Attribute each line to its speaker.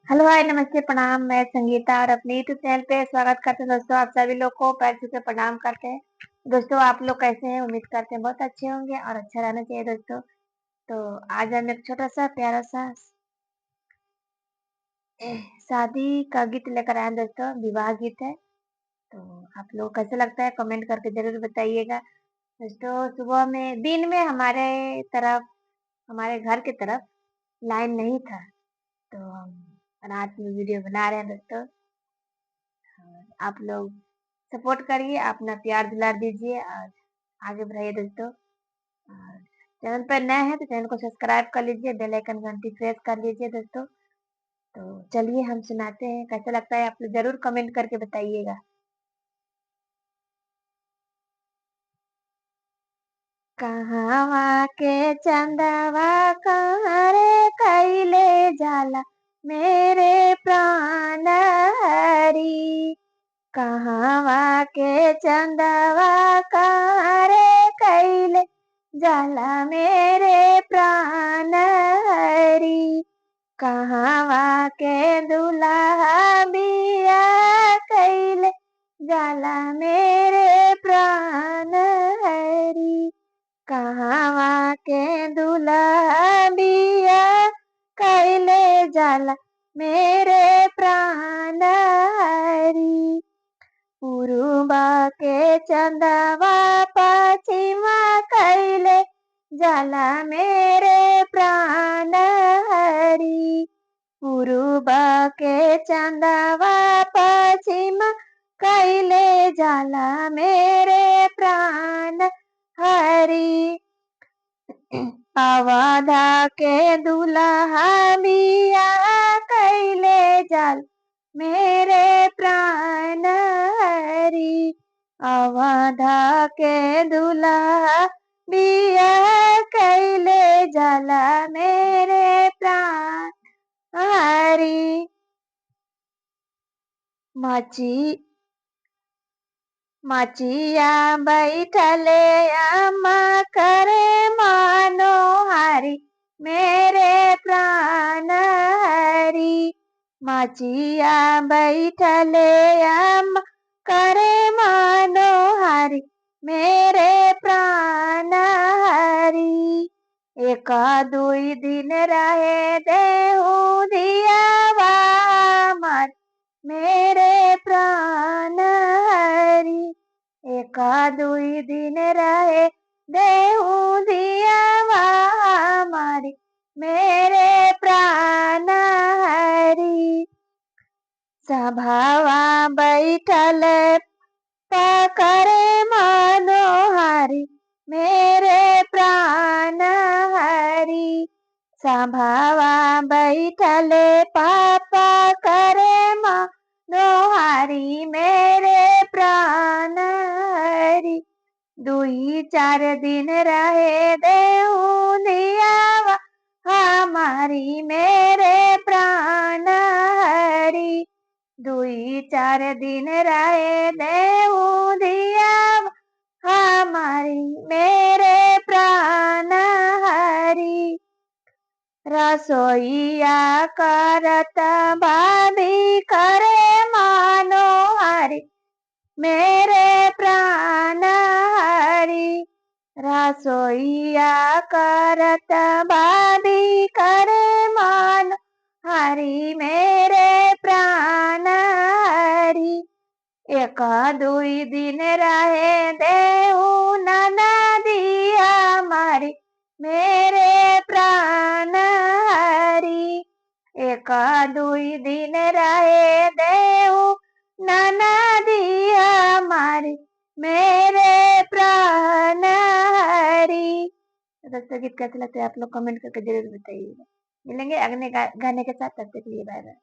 Speaker 1: Hello, हाय, नमस्ते, प्रणाम। मैं संगीता और अपने यूट्यूब चैनल पे स्वागत करते हैं दोस्तों। आप सभी लोग को पैर छू के प्रणाम करते हैं। दोस्तों, आप लोग कैसे हैं? उम्मीद करते हैं बहुत अच्छे होंगे और अच्छा रहना चाहिए दोस्तों। तो आज हम एक छोटा-सा प्यारा-सा शादी का गीत लेकर आए हैं दोस्तों, विवाह गीत है। तो आप लोग को कैसा लगता है कमेंट करके ज़रूर बताइएगा। दोस्तों, सुबह में दिन में हमारे घर की तरफ लाइन नहीं था, तो हम रात में वीडियो बना रहे हैं दोस्तों। आप लोग सपोर्ट करिए, अपना प्यार दुलार दीजिए और आगे बढ़ाइए दोस्तों। और चैनल पर नए हैं तो चैनल को सब्सक्राइब कर लीजिए, बेल आइकन घंटी प्रेस कर लीजिए दोस्तों। तो चलिए हम सुनाते हैं, कैसा लगता है आप लोग जरूर कमेंट करके बताइएगा। कहवा के चंदवा कहाँ रे कैले जाला मेरे प्राण हरी। कहवा के चंदवा कहाँ रे कैले जाला मेरे प्राण हरी। कहवा के दुल्हा बिया कैले जाला मेरे प्राण हरी। कहवा के दुल्हा बिया कैले जाला मेरे प्राण हरी। पुरुबा के चंदवा पश्चिमा कैले जाला मेरे प्राण हरी। पुरुबा के चंदवा पश्चिमा कैले जाला मेरे प्राण हरी। अवधा के दुल्हा बिया कैले जाल मेरे प्राण हरी। अवधा के दुल्हा बिया कैले जाला मेरे प्राण हरी। माची मचिया बैठले अम्मा करे मनोहारी मेरे प्राण हरी। मचिया बैठले अम्मा करे मनोहारी मेरे प्राण हरी। एक दुई दिन रहे देहू दियावा मर मेरे प्राण हरी। एक दुई दिन रहे देहू दियावा हमारी मेरे प्राण हरी। सभावा बैठल पकड़े मनोहारी मेरे प्राण हरी। सभावा बैठले पापा करे मनोहारी मेरे प्राण हरी। दुई चार दिन रहे देहू दियावा हमारी मेरे प्राण हरी। दुई चार दिन रहे देहू दियावा हमारी मेरे प्राण हरी। रसोईया करत भाभी करे मनोहारी मेरे प्राण हरी। रसोईया करत भाभी करे मनोहारी मेरे प्राण हरी। एक दुई दिन रहे देहू ननदिया हमारी मेरे प्राण हरी। एक दुई दिन रहे देहू ननदिया हमारी मेरे प्राण हरी। तो दोस्तों, गीत कैसे लगता है आप लोग कमेंट करके जरूर बताइएगा। मिलेंगे अगले गाने के साथ, तब तक के लिए बाय बाय।